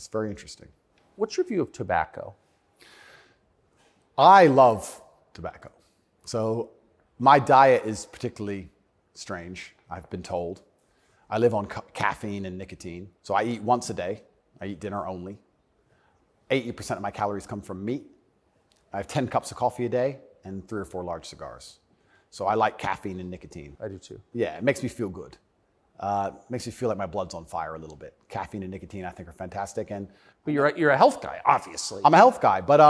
It's very interesting. What's your view of tobacco? I love tobacco. So my diet is particularly strange, I've been told. I live on caffeine and nicotine. So I eat once a day. I eat dinner only. 80% of my calories come from meat. I have 10 cups of coffee a day and 3 or 4 large cigars. So I like caffeine and nicotine. I do too. Yeah, it makes me feel good. Makes me feel like my blood's on fire a little bit. Caffeine and nicotine, I think, are fantastic. But you're a health guy, obviously. I'm a health guy, but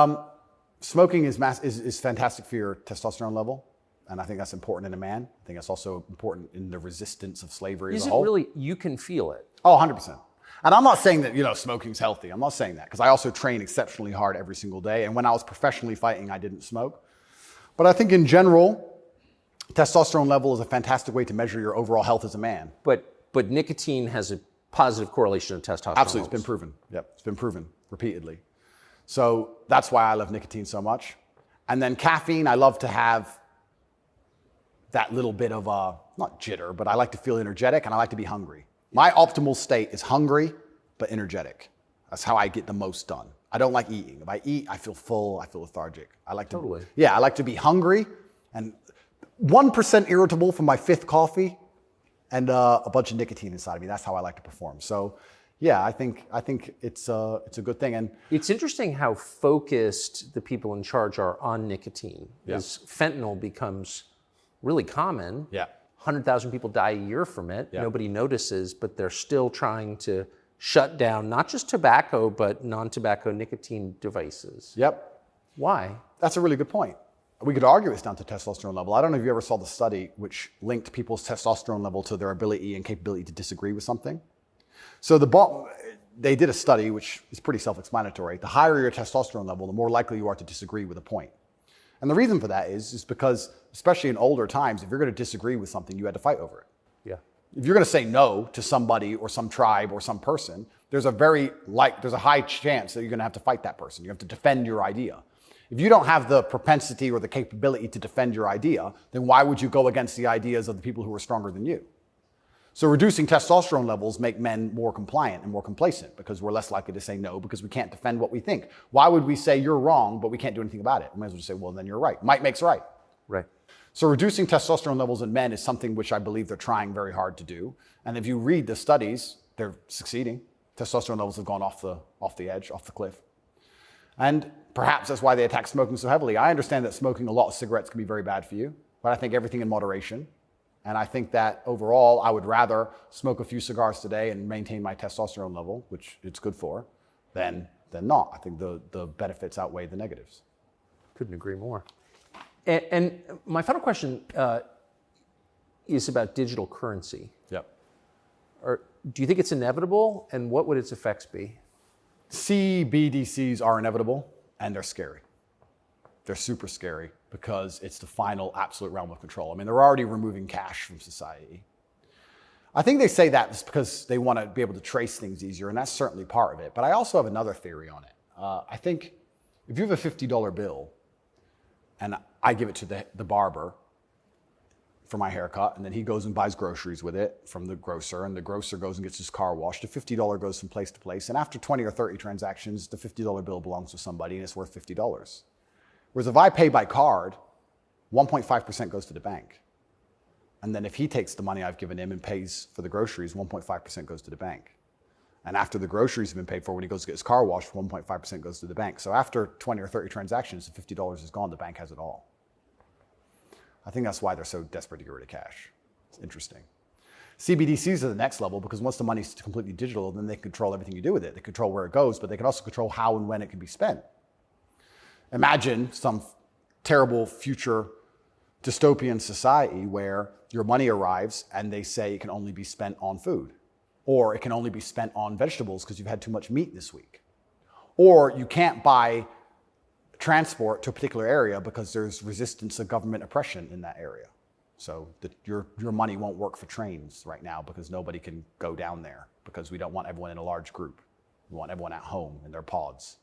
smoking is fantastic for your testosterone level, and I think that's important in a man. I think that's also important in the resistance of slavery as a whole. Is it really? You can feel it. Oh, 100%. And I'm not saying that, smoking's healthy. I'm not saying that, because I also train exceptionally hard every single day, and when I was professionally fighting, I didn't smoke. But I think in general, testosterone level is a fantastic way to measure your overall health as a man. But nicotine has a positive correlation to testosterone. Absolutely, levels. it's been proven. Yep, it's been proven repeatedly. So that's why I love nicotine so much. And then caffeine, I love to have that little bit of not jitter, but I like to feel energetic and I like to be hungry. My optimal state is hungry, but energetic. That's how I get the most done. I don't like eating. If I eat, I feel full, I feel lethargic. I like to, Totally. Yeah, I like to be hungry and 1% irritable from my 5th coffee and a bunch of nicotine inside of me. That's how I like to perform. So yeah, I think it's a good thing. And it's interesting how focused the people in charge are on nicotine. Yeah. As fentanyl becomes really common. Yeah. 100,000 people die a year from it. Yeah. Nobody notices, but they're still trying to shut down not just tobacco, but non-tobacco nicotine devices. Yep. Why? That's a really good point. We could argue it's down to testosterone level. I don't know if you ever saw the study which linked people's testosterone level to their ability and capability to disagree with something. So they did a study which is pretty self-explanatory. The higher your testosterone level, the more likely you are to disagree with a point. And the reason for that is because, especially in older times, if you're going to disagree with something, you had to fight over it. Yeah. If you're going to say no to somebody or some tribe or some person, there's a high chance that you're going to have to fight that person. You have to defend your idea. If you don't have the propensity or the capability to defend your idea, then why would you go against the ideas of the people who are stronger than you? So reducing testosterone levels make men more compliant and more complacent because we're less likely to say no because we can't defend what we think. Why would we say you're wrong, but we can't do anything about it? We might as well just say, well, then you're right. Might makes right. Right. So reducing testosterone levels in men is something which I believe they're trying very hard to do. And if you read the studies, they're succeeding. Testosterone levels have gone off the edge, off the cliff. And perhaps that's why they attack smoking so heavily. I understand that smoking a lot of cigarettes can be very bad for you, but I think everything in moderation. And I think that overall, I would rather smoke a few cigars today and maintain my testosterone level, which it's good for, than not. I think the benefits outweigh the negatives. Couldn't agree more. And my final question is about digital currency. Yep. Do you think it's inevitable, and what would its effects be? CBDCs are inevitable, and they're scary. They're super scary because it's the final absolute realm of control. I mean, they're already removing cash from society. I think they say that just because they want to be able to trace things easier, and that's certainly part of it. But I also have another theory on it. I think if you have a $50 bill, and I give it to the barber for my haircut, and then he goes and buys groceries with it from the grocer, and the grocer goes and gets his car washed. The $50 goes from place to place, and after 20 or 30 transactions, the $50 bill belongs to somebody, and it's worth $50. Whereas if I pay by card, 1.5% goes to the bank. And then if he takes the money I've given him and pays for the groceries, 1.5% goes to the bank. And after the groceries have been paid for, when he goes to get his car washed, 1.5% goes to the bank. So after 20 or 30 transactions, the $50 is gone, the bank has it all. I think that's why they're so desperate to get rid of cash. It's interesting. CBDCs are the next level because once the money's completely digital, then they control everything you do with it. They control where it goes, but they can also control how and when it can be spent. Imagine some terrible future dystopian society where your money arrives and they say it can only be spent on food, or it can only be spent on vegetables because you've had too much meat this week, or you can't buy transport to a particular area because there's resistance to government oppression in that area. So your money won't work for trains right now because nobody can go down there because we don't want everyone in a large group. We want everyone at home in their pods.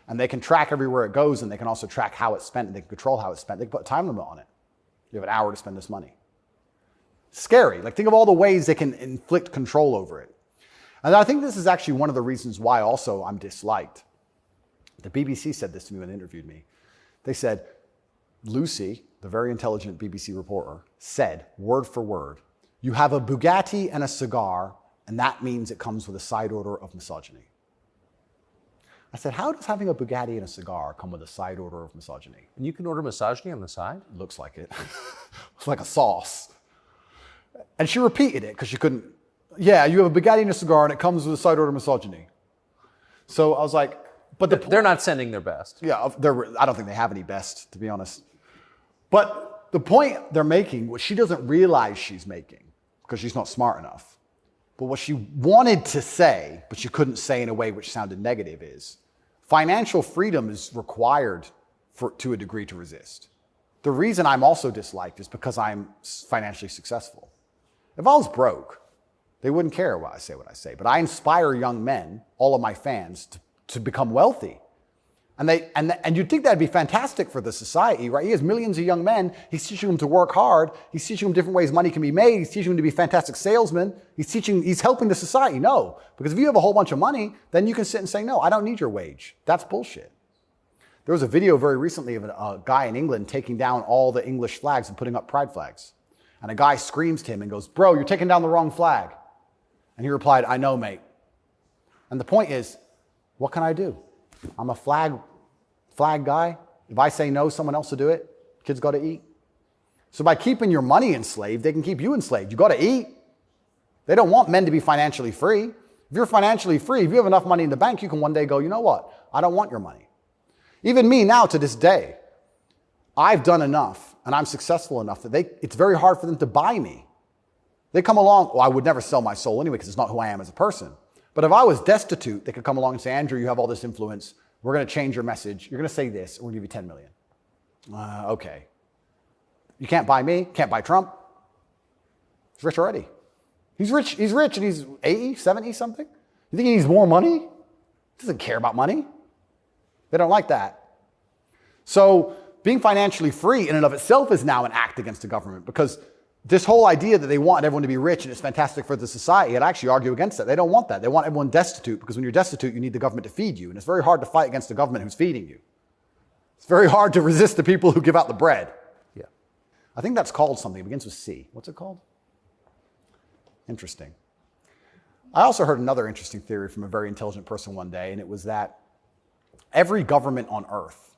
And they can track everywhere it goes, and they can also track how it's spent, and they can control how it's spent. They can put a time limit on it. You have an hour to spend this money. Scary. Like, think of all the ways they can inflict control over it. And I think this is actually one of the reasons why also I'm disliked. The BBC said this to me when they interviewed me. They said, Lucy, the very intelligent BBC reporter, said, word for word, you have a Bugatti and a cigar, and that means it comes with a side order of misogyny. I said, how does having a Bugatti and a cigar come with a side order of misogyny? And you can order misogyny on the side? Looks like it. It's like a sauce. And she repeated it because she couldn't. Yeah, you have a Bugatti and a cigar and it comes with a side order of misogyny. So I was like, but they're not sending their best. Yeah, I don't think they have any best, to be honest. But the point they're making, what she doesn't realize she's making, because she's not smart enough, but what she wanted to say, but she couldn't say in a way which sounded negative, is financial freedom is required to a degree to resist. The reason I'm also disliked is because I'm financially successful. If I was broke, they wouldn't care what I say. But I inspire young men, all of my fans, to become wealthy. And you'd think that'd be fantastic for the society, right? He has millions of young men. He's teaching them to work hard. He's teaching them different ways money can be made. He's teaching them to be fantastic salesmen. He's helping the society. No, because if you have a whole bunch of money, then you can sit and say, no, I don't need your wage. That's bullshit. There was a video very recently of a guy in England taking down all the English flags and putting up pride flags. And a guy screams to him and goes, bro, you're taking down the wrong flag. And he replied, I know, mate. And the point is, what can I do? I'm a flag guy. If I say no, someone else will do it. Kids got to eat. So by keeping your money enslaved, they can keep you enslaved. You got to eat. They don't want men to be financially free. If you're financially free, if you have enough money in the bank, you can one day go, you know what? I don't want your money. Even me now to this day, I've done enough and I'm successful enough that it's very hard for them to buy me. They come along, well, I would never sell my soul anyway because it's not who I am as a person. But if I was destitute, they could come along and say, Andrew, you have all this influence. We're going to change your message. You're going to say this. We're going to give you 10 million. Okay. You can't buy me. Can't buy Trump. He's rich already. He's rich and he's 80, 70 something. You think he needs more money? He doesn't care about money. They don't like that. So being financially free in and of itself is now an act against the government, because this whole idea that they want everyone to be rich and it's fantastic for the society, I'd actually argue against that. They don't want that. They want everyone destitute, because when you're destitute, you need the government to feed you. And it's very hard to fight against the government who's feeding you. It's very hard to resist the people who give out the bread. Yeah. I think that's called something. It begins with C. What's it called? Interesting. I also heard another interesting theory from a very intelligent person one day, and it was that every government on earth,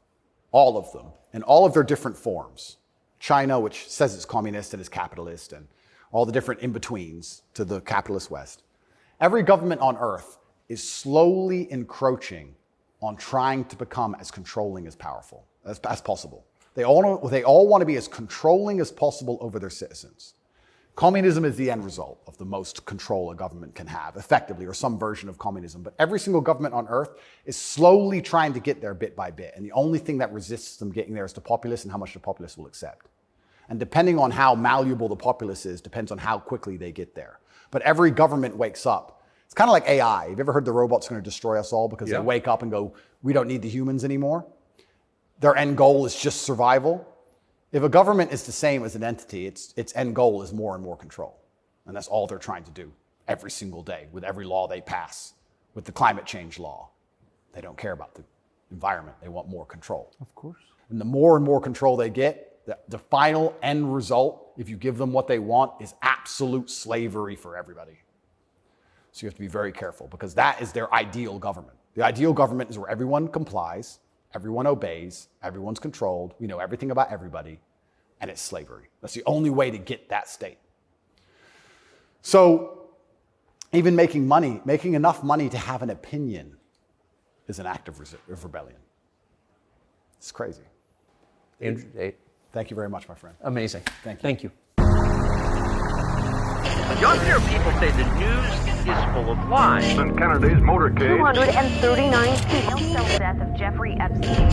all of them, in all of their different forms, China, which says it's communist and is capitalist, and all the different in-betweens to the capitalist West. Every government on earth is slowly encroaching on trying to become as controlling as possible. They all want to be as controlling as possible over their citizens. Communism is the end result of the most control a government can have, effectively, or some version of communism. But every single government on earth is slowly trying to get there bit by bit. And the only thing that resists them getting there is the populace and how much the populace will accept. And depending on how malleable the populace is, depends on how quickly they get there. But every government wakes up. It's kind of like AI. Have you ever heard the robot's going to destroy us all because they wake up and go, we don't need the humans anymore? Their end goal is just survival. If a government is the same as an entity, its end goal is more and more control. And that's all they're trying to do every single day with every law they pass, with the climate change law. They don't care about the environment. They want more control. Of course. And the more and more control they get, the final end result, if you give them what they want, is absolute slavery for everybody. So you have to be very careful, because that is their ideal government. The ideal government is where everyone complies, everyone obeys, everyone's controlled, we know everything about everybody, and it's slavery. That's the only way to get that state. So even making enough money to have an opinion is an act of rebellion. It's crazy. Andrew, thank you very much, my friend. Amazing. Thank you. Thank you. Younger people say the news is full of lies. In Kennedy's motorcade. 239 people. The death of Jeffrey Epstein.